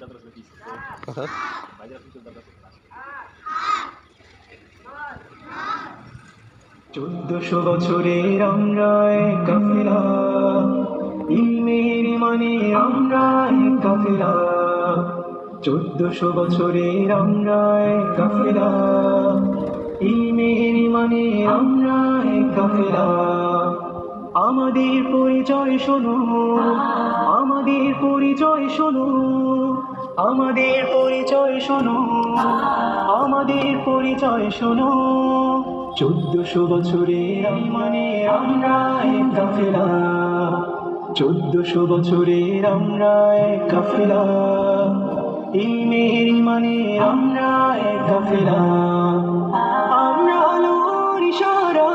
কথা 1400 বছরের আমরা এক কাফেলা, ইলমের মানে আমরা এক কাফেলা। 1400 বছরের আমরা এক কাফেলা, ইলমের মানে আমরা এক কাফেলা। আমাদের পরিচয় শোনো, আমাদের পরিচয় শোনো, আমাদের পরিচয় শোনো, আমাদের পরিচয় শোনো। 1400 বছরের মানে আমরা এক কাফেলা, 1400 বছরের আমরা এক কাফেলা, ইলমের মানে আমরা এক কাফেলা। আমরা আলোর ইশারা